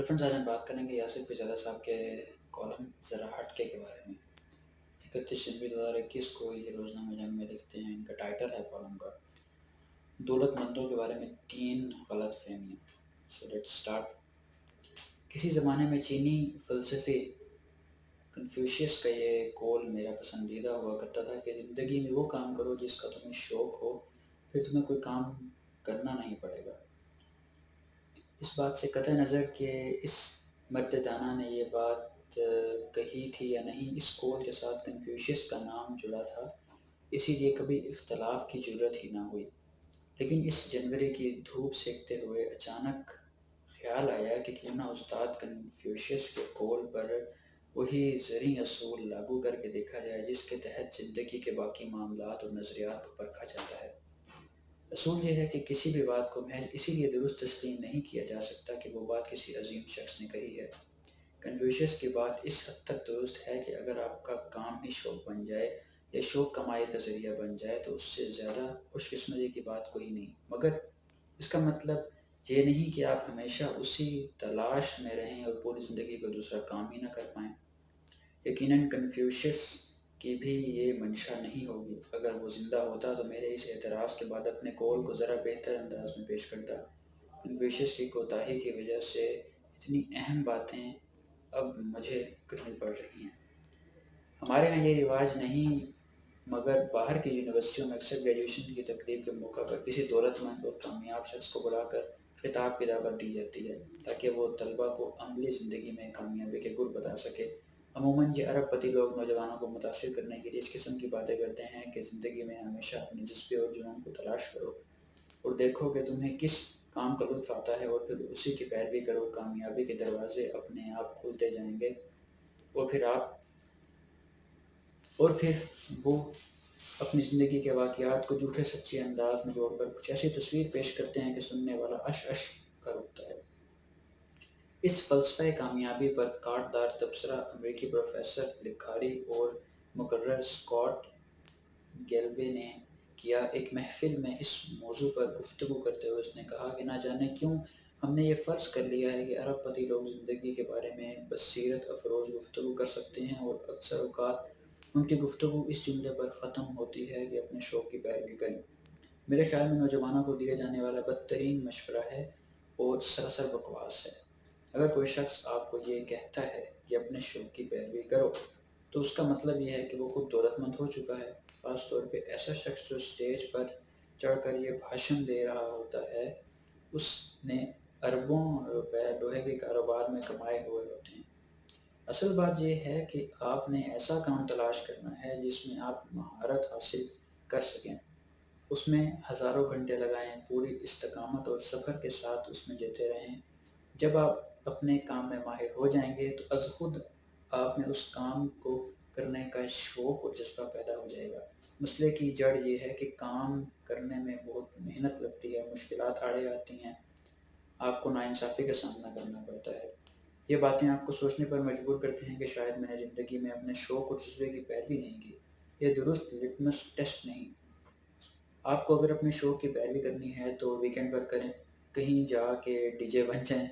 Hello friends, آج ہم بات کریں گے یاسر پیزادہ صاحب کے کالم ذرا ہٹکے کے بارے میں۔ 31 جنوری 2021 کو یہ روزنامہ جنگ میں لکھتے ہیں۔ ان کا ٹائٹل ہے کالم کا دولت مندوں کے بارے میں 3 غلط فہمیاں۔ So let start. کسی زمانے میں چینی فلسفی کنفیوشیس کا یہ قول میرا پسندیدہ ہوا کرتا تھا کہ زندگی میں وہ کام کرو جس کا تمہیں شوق ہو، پھر تمہیں کوئی کام کرنا نہیں پڑے گا۔ اس بات سے قطع نظر کہ اس مرد دانا نے یہ بات کہی تھی یا نہیں، اس قول کے ساتھ کنفیوشیس کا نام جڑا تھا، اسی لیے کبھی اختلاف کی جرت ہی نہ ہوئی۔ لیکن اس جنوری کی دھوپ سینکتے ہوئے اچانک خیال آیا کہ کیوں نہ استاد کنفیوشیس کے قول پر وہی زرعی اصول لاگو کر کے دیکھا جائے جس کے تحت زندگی کے باقی معاملات اور نظریات کو پرکھا جاتا ہے۔ اصول یہ ہے کہ کسی بھی بات کو محض اسی لیے درست تسلیم نہیں کیا جا سکتا کہ وہ بات کسی عظیم شخص نے کہی ہے۔ کنفیوشیس کی بات اس حد تک درست ہے کہ اگر آپ کا کام ہی شوق بن جائے یا شوق کمائی کا ذریعہ بن جائے تو اس سے زیادہ خوش قسمتی کی بات کوئی نہیں، مگر اس کا مطلب یہ نہیں کہ آپ ہمیشہ اسی تلاش میں رہیں اور پوری زندگی کو دوسرا کام ہی نہ کر پائیں۔ یقیناً کنفیوشیس کی بھی یہ منشا نہیں ہوگی۔ اگر وہ زندہ ہوتا تو میرے اس اعتراض کے بعد اپنے قول کو ذرا بہتر انداز میں پیش کرتا۔ کنفیوشیس کی کوتاہی کی وجہ سے اتنی اہم باتیں اب مجھے کرنی پڑ رہی ہیں۔ ہمارے ہاں یہ رواج نہیں، مگر باہر کی یونیورسٹیوں میں اکثر گریجویشن کی تقریب کے موقع پر کسی دولت مند اور کامیاب شخص کو بلا کر خطاب کی دعوت دی جاتی ہے تاکہ وہ طلباء کو عملی زندگی میں کامیابی کے گر بتا سکے۔ عموماً یہ ارب پتی لوگ نوجوانوں کو متاثر کرنے کے لیے اس قسم کی باتیں کرتے ہیں کہ زندگی میں ہمیشہ اپنے جذبے اور جنون کو تلاش کرو اور دیکھو کہ تمہیں کس کام کا لطف آتا ہے اور پھر اسی کی پیروی کرو، کامیابی کے دروازے اپنے آپ کھلتے جائیں گے اور پھر وہ اپنی زندگی کے واقعات کو جھوٹے سچے انداز میں جوڑ کر کچھ ایسی تصویر پیش کرتے ہیں کہ سننے والا اش اش کر اٹھتا ہے۔ اس فلسفہ کامیابی پر کاٹ دار تبصرہ امریکی پروفیسر، لکھاری اور مقرر اسکاٹ گیلوے نے کیا۔ ایک محفل میں اس موضوع پر گفتگو کرتے ہوئے اس نے کہا کہ نہ جانے کیوں ہم نے یہ فرض کر لیا ہے کہ ارب پتی لوگ زندگی کے بارے میں بصیرت افروز گفتگو کر سکتے ہیں، اور اکثر اوقات ان کی گفتگو اس جملے پر ختم ہوتی ہے کہ اپنے شوق کی پیروی کریں۔ میرے خیال میں نوجوانوں کو دیا جانے والا بدترین مشورہ ہے اور سراسر بکواس ہے۔ اگر کوئی شخص آپ کو یہ کہتا ہے کہ اپنے شوق کی پیروی کرو تو اس کا مطلب یہ ہے کہ وہ خود دولت مند ہو چکا ہے، خاص طور پہ ایسا شخص جو اسٹیج پر چڑھ کر یہ بھاشن دے رہا ہوتا ہے اس نے اربوں روپے لوہے کے کاروبار میں کمائے ہوئے ہوتے ہیں۔ اصل بات یہ ہے کہ آپ نے ایسا کام تلاش کرنا ہے جس میں آپ مہارت حاصل کر سکیں، اس میں ہزاروں گھنٹے لگائیں، پوری استقامت اور صبر کے ساتھ اس میں جیتے رہیں۔ جب آپ اپنے کام میں ماہر ہو جائیں گے تو از خود آپ میں اس کام کو کرنے کا شوق اور جذبہ پیدا ہو جائے گا۔ مسئلے کی جڑ یہ ہے کہ کام کرنے میں بہت محنت لگتی ہے، مشکلات آڑے آتی ہیں، آپ کو ناانصافی کا سامنا کرنا پڑتا ہے۔ یہ باتیں آپ کو سوچنے پر مجبور کرتی ہیں کہ شاید میں نے زندگی میں اپنے شوق اور جذبے کی پیروی نہیں کی۔ یہ درست لٹمس ٹیسٹ نہیں۔ آپ کو اگر اپنے شوق کی پیروی کرنی ہے تو ویکینڈ پر کریں، کہیں جا کے ڈی جے بن جائیں۔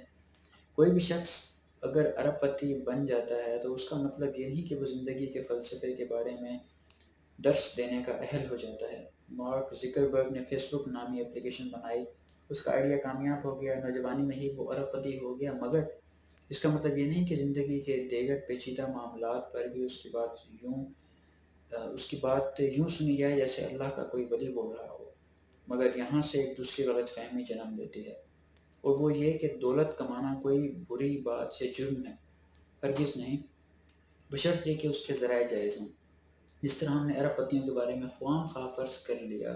کوئی بھی شخص اگر ارب پتی بن جاتا ہے تو اس کا مطلب یہ نہیں کہ وہ زندگی کے فلسفے کے بارے میں درس دینے کا اہل ہو جاتا ہے۔ مارک زکربرگ نے فیس بک نامی اپلیکیشن بنائی، اس کا آئیڈیا کامیاب ہو گیا، نوجوانی میں ہی وہ ارب پتی ہو گیا، مگر اس کا مطلب یہ نہیں کہ زندگی کے دیگر پیچیدہ معاملات پر بھی اس کی بات یوں سنی جائے جیسے اللہ کا کوئی ولی بول رہا ہو۔ مگر یہاں سے ایک دوسری غلط فہمی جنم لیتی ہے، اور وہ یہ کہ دولت کمانا کوئی بری بات یا جرم ہے۔ ہرگز نہیں، بشرطیہ کہ اس کے ذرائع جائز ہوں۔ جس طرح ہم نے ارب پتیوں کے بارے میں خواہ مخواہ فرض کر لیا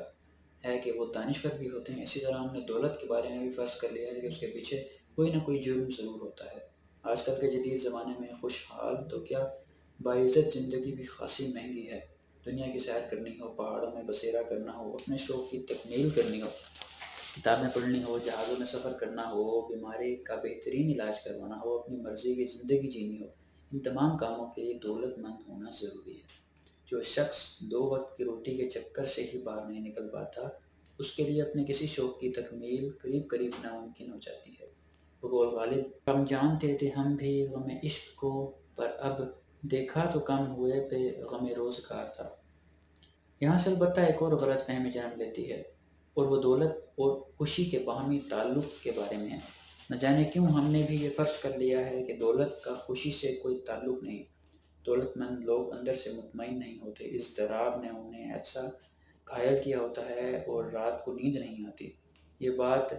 ہے کہ وہ دانشور بھی ہوتے ہیں، اسی طرح ہم نے دولت کے بارے میں بھی فرض کر لیا ہے کہ اس کے پیچھے کوئی نہ کوئی جرم ضرور ہوتا ہے۔ آج کل کے جدید زمانے میں خوشحال تو کیا، باعزت زندگی بھی خاصی مہنگی ہے۔ دنیا کی سیر کرنی ہو، پہاڑوں میں بسیرا کرنا ہو، اپنے شوق کی تکمیل کرنی ہو، کتابیں پڑھنی ہو، جہازوں میں سفر کرنا ہو، بیماری کا بہترین علاج کروانا ہو، اپنی مرضی کی زندگی جینی ہو، ان تمام کاموں کے لیے دولت مند ہونا ضروری ہے۔ جو شخص 2 وقت کی روٹی کے چکر سے ہی باہر نہیں نکل پاتا، اس کے لیے اپنے کسی شوق کی تکمیل قریب قریب ناممکن ہو جاتی ہے۔ بقول غالب ہم جانتے تھے ہم بھی غم عشق کو، پر اب دیکھا تو کم ہوئے پہ غم روزگار تھا۔ یہاں سے البتہ ایک اور غلط فہمی جنم لیتی ہے، اور وہ دولت اور خوشی کے باہمی تعلق کے بارے میں ہے۔ نہ جانے کیوں ہم نے بھی یہ فرض کر لیا ہے کہ دولت کا خوشی سے کوئی تعلق نہیں۔ دولت مند لوگ اندر سے مطمئن نہیں ہوتے، اضطراب نے انہیں ایسا گھائل کیا ہوتا ہے اور رات کو نیند نہیں آتی۔ یہ بات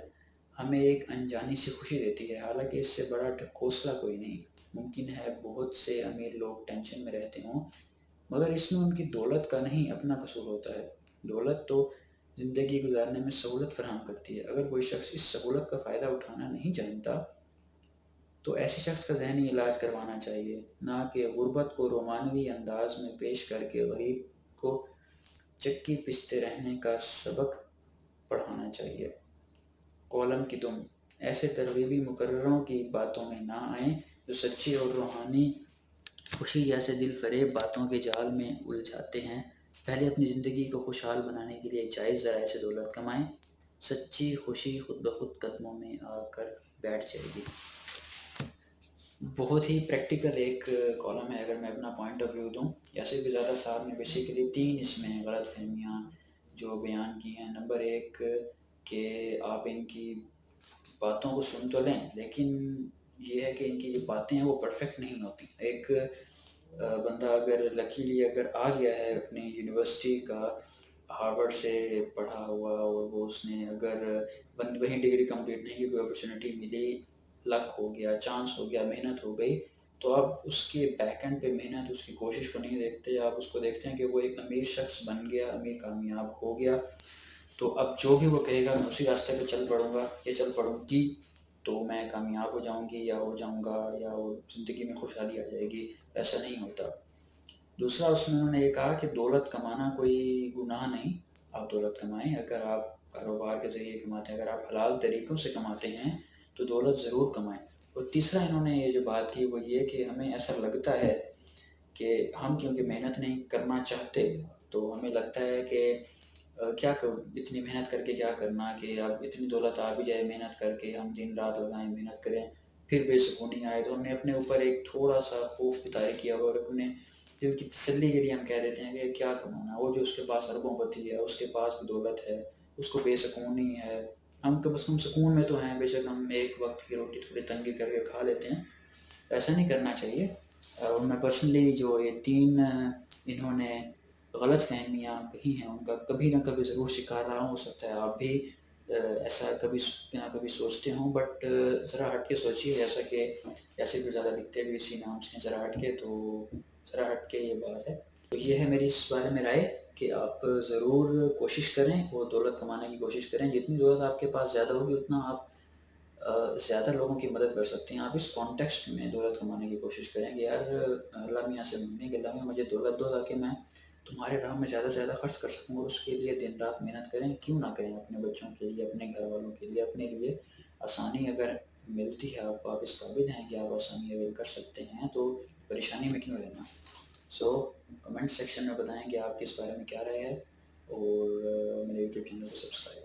ہمیں ایک انجانی سی خوشی دیتی ہے، حالانکہ اس سے بڑا ڈھکوسلا کوئی نہیں۔ ممکن ہے بہت سے امیر لوگ ٹینشن میں رہتے ہوں، مگر اس میں ان کی دولت کا نہیں، اپنا قصور ہوتا ہے۔ دولت تو زندگی گزارنے میں سہولت فراہم کرتی ہے۔ اگر کوئی شخص اس سہولت کا فائدہ اٹھانا نہیں جانتا تو ایسے شخص کا ذہنی علاج کروانا چاہیے، نہ کہ غربت کو رومانوی انداز میں پیش کر کے غریب کو چکی پستے رہنے کا سبق پڑھانا چاہیے۔ کالم کی تم ایسے ترغیبی مقرروں کی باتوں میں نہ آئیں جو سچی اور روحانی خوشی جیسے دل فریب باتوں کے جال میں الجھاتے ہیں۔ پہلے اپنی زندگی کو خوشحال بنانے کے لیے جائز ذرائع سے دولت کمائیں، سچی خوشی خود بخود قدموں میں آ کر بیٹھ جائے گی۔ بہت ہی پریکٹیکل ایک کالم ہے، اگر میں اپنا پوائنٹ آف ویو دوں۔ یاسر گزادہ صاحب نے بیسیکلی 3 اس میں غلط فہمیاں جو بیان کی ہیں۔ نمبر 1 کہ آپ ان کی باتوں کو سن تو لیں، لیکن یہ ہے کہ ان کی جو باتیں ہیں وہ پرفیکٹ نہیں ہوتی۔ ایک بندہ اگر لکیلی اگر آ گیا ہے اپنی یونیورسٹی کا، ہارورڈ سے پڑھا ہوا، اور وہ اس نے اگر وہیں ڈگری کمپلیٹ نہیں کی، کوئی اپرچونیٹی ملی، لک ہو گیا، چانس ہو گیا، محنت ہو گئی، تو آپ اس کے بیک اینڈ پہ محنت، اس کی کوشش کو نہیں دیکھتے۔ آپ اس کو دیکھتے ہیں کہ وہ ایک امیر شخص بن گیا، امیر کامیاب ہو گیا، تو اب جو بھی وہ کہے گا میں اسی راستے پہ چل پڑوں گا یا چل پڑوں گی، تو میں کامیاب ہو جاؤں گی یا ہو جاؤں گا، یا وہ زندگی میں خوشحالی آ جائے گی۔ ایسا نہیں ہوتا۔ دوسرا اس میں انہوں نے یہ کہا کہ دولت کمانا کوئی گناہ نہیں، آپ دولت کمائیں، اگر آپ کاروبار کے ذریعے کماتے ہیں، اگر آپ حلال طریقوں سے کماتے ہیں تو دولت ضرور کمائیں۔ اور تیسرا انہوں نے یہ جو بات کی وہ یہ کہ ہمیں ایسا لگتا ہے کہ ہم کیونکہ محنت نہیں کرنا چاہتے، تو ہمیں لگتا ہے کہ کیا اتنی محنت کر کے کیا کرنا، کہ اب اتنی دولت آ بھی جائے محنت کر کے، ہم دن رات لگائیں محنت کریں، پھر بے سکونی آئے، تو ہم نے اپنے اوپر ایک تھوڑا سا خوف طاری کیا ہوا، اور اپنے دل کی تسلی کے لیے ہم کہہ دیتے ہیں کہ کیا کمانا، وہ جو اس کے پاس اربوں پتی ہے، اس کے پاس بھی دولت ہے، اس کو بے سکونی ہے، ہم کم از کم سکون میں تو ہیں، بے شک ہم ایک وقت کی روٹی تھوڑی تنگی کر کے کھا لیتے ہیں۔ ایسا نہیں کرنا چاہیے۔ اور میں پرسنلی جو یہ 3 انہوں نے غلط فہمیاں کہی ہیں، ان کا کبھی نہ کبھی ضرور شکار رہا ہوں، ہو سکتا ہے آپ بھی ایسا کبھی نہ کبھی سوچتے ہوں، بٹ ذرا ہٹ کے سوچیے، جیسا کہ ایسے بھی زیادہ لکھتے بھی اسی نام سے ہیں، ذرا ہٹ کے، تو ذرا ہٹ کے یہ بات ہے۔ تو یہ ہے میری اس بارے میں رائے کہ آپ ضرور کوشش کریں اور دولت کمانے کی کوشش کریں۔ جتنی دولت آپ کے پاس زیادہ ہوگی اتنا آپ زیادہ لوگوں کی مدد کر سکتے ہیں۔ آپ اس کانٹیکسٹ میں دولت کمانے کی کوشش کریں کہ یار اللہ میاں سے مانگیں کہ اللہ میاں مجھے دولت دو تاکہ میں تمہارے راہ میں زیادہ سے زیادہ خرچ کر سکوں، اور اس کے لیے دن رات محنت کریں، کیوں نہ کریں، اپنے بچوں کے لیے، اپنے گھر والوں کے لیے، اپنے لیے۔ آسانی اگر ملتی ہے، آپ اس قابل ہیں کہ آپ آسانی اویل کر سکتے ہیں، تو پریشانی میں کیوں رہنا۔ سو کمنٹ سیکشن میں بتائیں کہ آپ کے اس بارے میں کیا رائے ہے، اور میرے یوٹیوب چینل کو سبسکرائب